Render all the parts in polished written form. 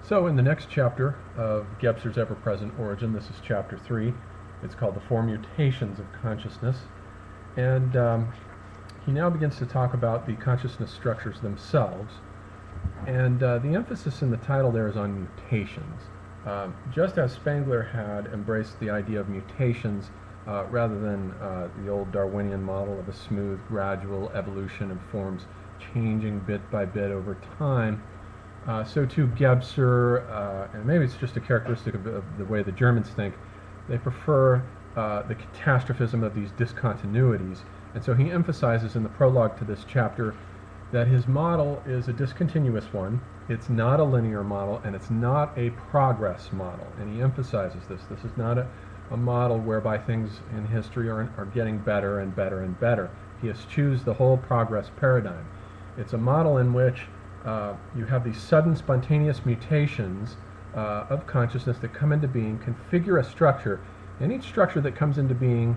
So in the next chapter of Gebser's Ever-Present Origin, this is chapter 3. It's called The Four Mutations of Consciousness. And he now begins to talk about the consciousness structures themselves. And the emphasis in the title there is on mutations. Just as Spengler had embraced the idea of mutations rather than the old Darwinian model of a smooth, gradual evolution of forms changing bit by bit over time, so too Gebser, and maybe it's just a characteristic of the way the Germans think, they prefer the catastrophism of these discontinuities. And so he emphasizes in the prologue to this chapter that his model is a discontinuous one, it's not a linear model, and it's not a progress model. And he emphasizes this. This is not a model whereby things in history are getting better and better and better. He eschews the whole progress paradigm. It's a model in which you have these sudden spontaneous mutations of consciousness that come into being, configure a structure, and each structure that comes into being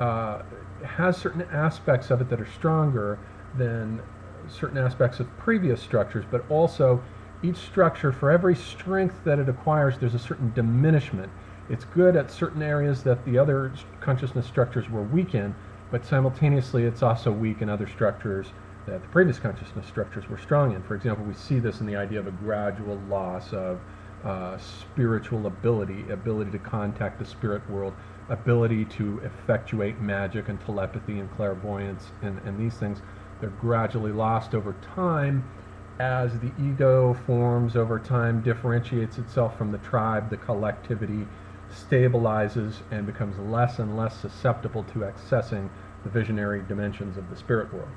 has certain aspects of it that are stronger than certain aspects of previous structures, but also each structure, for every strength that it acquires, there's a certain diminishment. It's good at certain areas that the other consciousness structures were weak in, but simultaneously it's also weak in other structures that the previous consciousness structures were strong in. For example, we see this in the idea of a gradual loss of spiritual ability to contact the spirit world, ability to effectuate magic and telepathy and clairvoyance, and these things. They're gradually lost over time as the ego forms over time, differentiates itself from the tribe, the collectivity, stabilizes, and becomes less and less susceptible to accessing the visionary dimensions of the spirit world.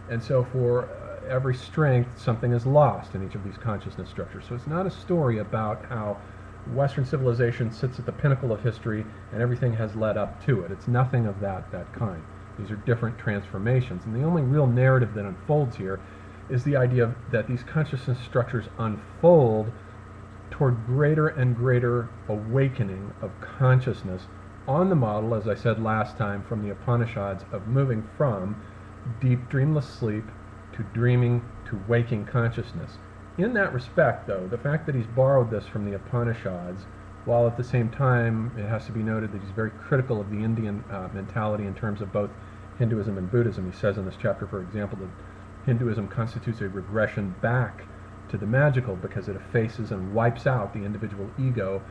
And so for every strength, something is lost in each of these consciousness structures. So it's not a story about how Western civilization sits at the pinnacle of history and everything has led up to it. It's nothing of that kind. These are different transformations. And the only real narrative that unfolds here is the idea that these consciousness structures unfold toward greater and greater awakening of consciousness on the model, as I said last time, from the Upanishads, of moving from deep dreamless sleep to dreaming to waking consciousness. In that respect, though, the fact that he's borrowed this from the Upanishads, while at the same time it has to be noted that he's very critical of the Indian mentality in terms of both Hinduism and Buddhism. He says in this chapter, for example, that Hinduism constitutes a regression back to the magical because it effaces and wipes out the individual ego,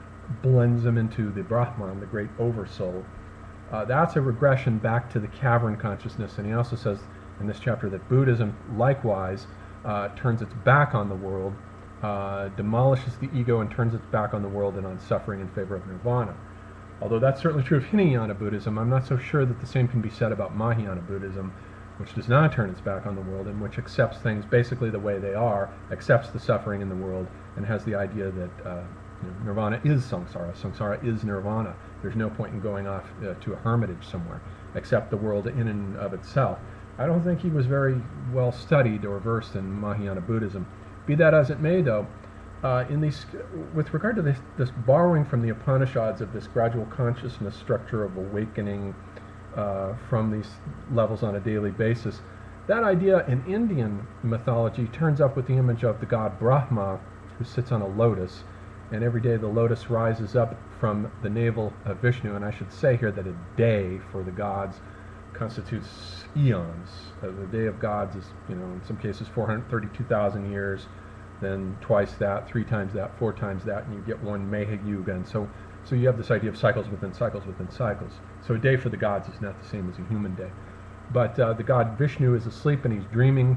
blends them into the Brahman, the great oversoul. That's a regression back to the cavern consciousness. And he also says in this chapter that Buddhism likewise turns its back on the world, demolishes the ego and turns its back on the world and on suffering in favor of nirvana. Although that's certainly true of Hinayana Buddhism, I'm not so sure that the same can be said about Mahayana Buddhism, which does not turn its back on the world and which accepts things basically the way they are, accepts the suffering in the world, and has the idea that nirvana is samsara, samsara is nirvana. There's no point in going off to a hermitage somewhere, except the world in and of itself. I don't think he was very well studied or versed in Mahayana Buddhism. Be that as it may, though, with regard to this borrowing from the Upanishads of this gradual consciousness structure of awakening from these levels on a daily basis, that idea in Indian mythology turns up with the image of the god Brahma, who sits on a lotus, and every day the lotus rises up from the navel of Vishnu. And I should say here that a day for the gods constitutes eons. The day of gods is, in some cases 432,000 years, then twice that, 3 times that, 4 times that, and you get one Meha Yuga. And so you have this idea of cycles within cycles within cycles. So a day for the gods is not the same as a human day. But the god Vishnu is asleep and he's dreaming,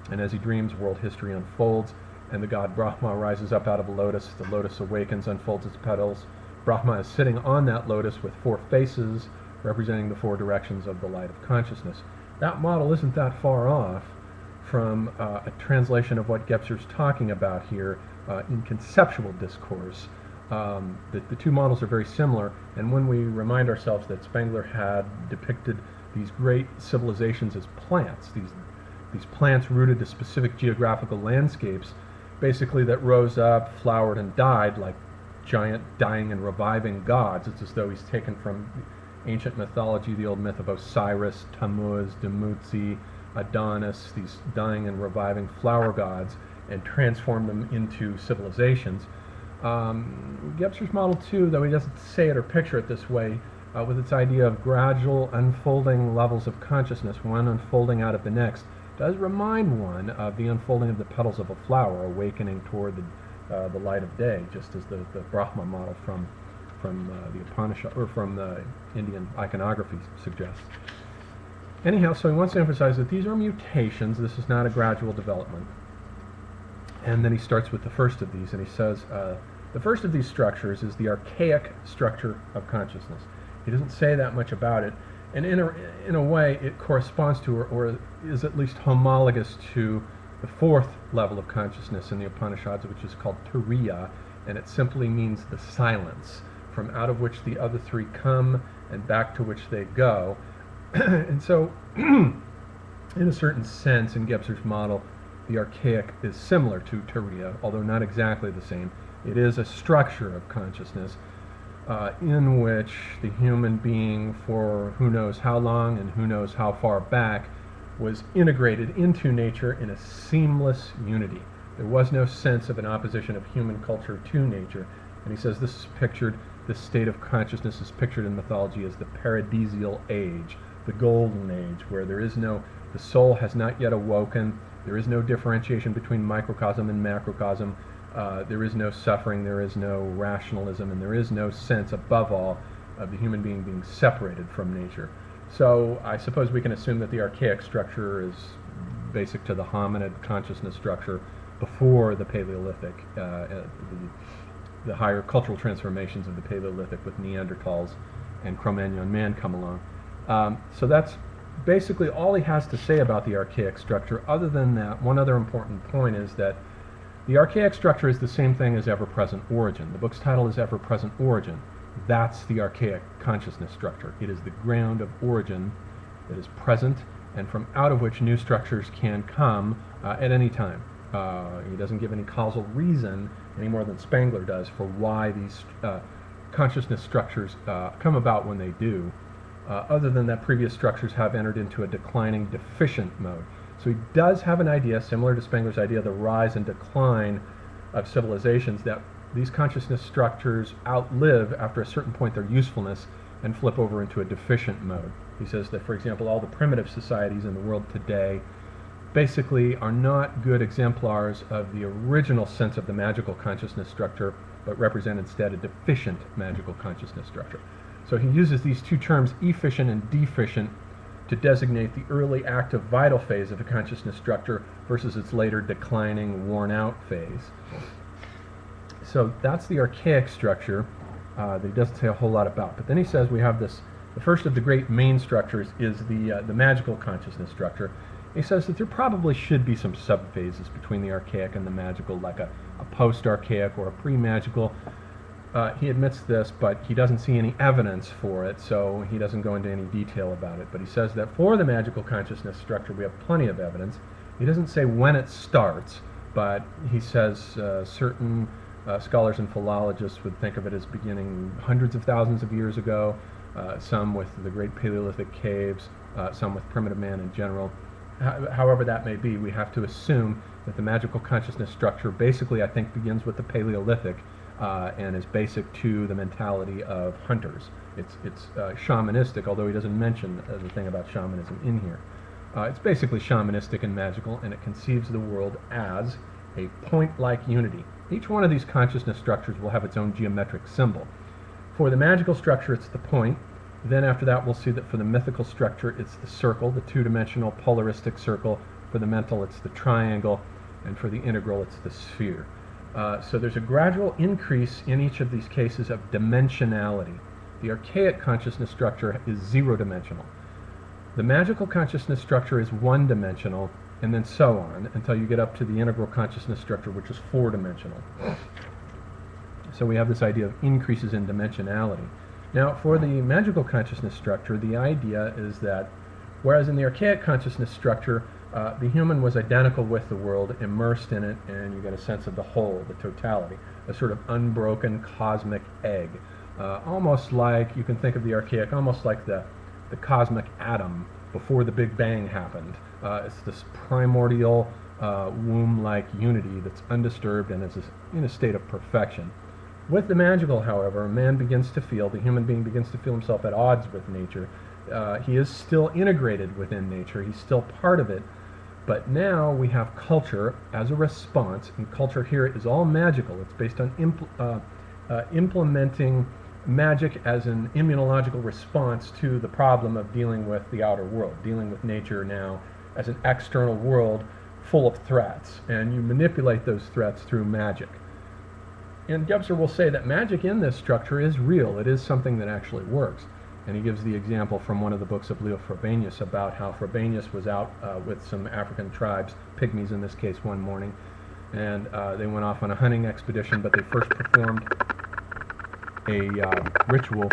and as he dreams, world history unfolds, and the god Brahma rises up out of a lotus. The lotus awakens, unfolds its petals. Brahma is sitting on that lotus with 4 faces, representing the 4 directions of the light of consciousness. That model isn't that far off from a translation of what Gebser's talking about here in conceptual discourse. The 2 models are very similar, and when we remind ourselves that Spengler had depicted these great civilizations as plants, these plants rooted to specific geographical landscapes, basically that rose up, flowered, and died like giant dying and reviving gods. It's as though he's taken from ancient mythology, the old myth of Osiris, Tammuz, Dumuzi, Adonis, these dying and reviving flower gods, and transform them into civilizations. Gebser's model too, though he doesn't say it or picture it this way, with its idea of gradual unfolding levels of consciousness, one unfolding out of the next, does remind one of the unfolding of the petals of a flower awakening toward the light of day, just as the Brahma model from the Upanishad, or from the Indian iconography suggests. Anyhow, so he wants to emphasize that these are mutations. This is not a gradual development. And then he starts with the first of these, and he says, the first of these structures is the archaic structure of consciousness. He doesn't say that much about it, and in a way it corresponds to, or is at least homologous to, the fourth level of consciousness in the Upanishads, which is called Turiya, and it simply means the silence, from out of which the other three come and back to which they go. And so, in a certain sense, in Gebser's model, the archaic is similar to Turiya, although not exactly the same. It is a structure of consciousness in which the human being, for who knows how long and who knows how far back, was integrated into nature in a seamless unity. There was no sense of an opposition of human culture to nature. And he says this state of consciousness is pictured in mythology as the paradisial age, the golden age, where the soul has not yet awoken, there is no differentiation between microcosm and macrocosm, there is no suffering, there is no rationalism, and there is no sense, above all, of the human being being separated from nature. So I suppose we can assume that the archaic structure is basic to the hominid consciousness structure before the Paleolithic, the higher cultural transformations of the Paleolithic with Neanderthals and Cro-Magnon man come along. So that's basically all he has to say about the archaic structure. Other than that, one other important point is that the archaic structure is the same thing as ever-present origin. The book's title is Ever-Present Origin. That's the archaic consciousness structure. It is the ground of origin that is present and from out of which new structures can come at any time. He doesn't give any causal reason any more than Spengler does for why these consciousness structures come about when they do, other than that previous structures have entered into a declining deficient mode. So he does have an idea, similar to Spengler's idea of the rise and decline of civilizations, that these consciousness structures outlive, after a certain point, their usefulness and flip over into a deficient mode. He says that, for example, all the primitive societies in the world today basically are not good exemplars of the original sense of the magical consciousness structure, but represent instead a deficient magical consciousness structure. So he uses these two terms, efficient and deficient, to designate the early active vital phase of a consciousness structure versus its later declining, worn-out phase. So that's the archaic structure that he doesn't say a whole lot about. But then he says we have this, the first of the great main structures is the magical consciousness structure. He says that there probably should be some subphases between the archaic and the magical, like a post-archaic or a pre-magical. He admits this, but he doesn't see any evidence for it, so he doesn't go into any detail about it. But he says that for the magical consciousness structure we have plenty of evidence. He doesn't say when it starts, but he says certain scholars and philologists would think of it as beginning hundreds of thousands of years ago, some with the great Paleolithic caves, some with primitive man in general. However that may be, we have to assume that the magical consciousness structure basically, I think, begins with the Paleolithic and is basic to the mentality of hunters. It's shamanistic, although he doesn't mention the thing about shamanism in here. It's basically shamanistic and magical, and it conceives the world as a point-like unity. Each one of these consciousness structures will have its own geometric symbol. For the magical structure, it's the point. Then after that, we'll see that for the mythical structure, it's the circle, the two-dimensional polaristic circle. For the mental, it's the triangle. And for the integral, it's the sphere. So there's a gradual increase in each of these cases of dimensionality. The archaic consciousness structure is zero-dimensional. The magical consciousness structure is one-dimensional, and then so on, until you get up to the integral consciousness structure, which is four-dimensional. So we have this idea of increases in dimensionality. Now, for the magical consciousness structure, the idea is that, whereas in the archaic consciousness structure, the human was identical with the world, immersed in it, and you get a sense of the whole, the totality, a sort of unbroken cosmic egg. Almost like, you can think of the archaic, almost like the cosmic atom before the Big Bang happened. It's this primordial womb-like unity that's undisturbed and is in a state of perfection. With the magical, however, man begins to feel, the human being begins to feel himself at odds with nature. He is still integrated within nature, he's still part of it, but now we have culture as a response, and culture here is all magical. It's based on implementing magic as an immunological response to the problem of dealing with the outer world, dealing with nature now as an external world full of threats, and you manipulate those threats through magic. And Gebser will say that magic in this structure is real. It is something that actually works. And he gives the example from one of the books of Leo Frobenius about how Frobenius was out with some African tribes, pygmies in this case, one morning, and they went off on a hunting expedition, but they first performed a ritual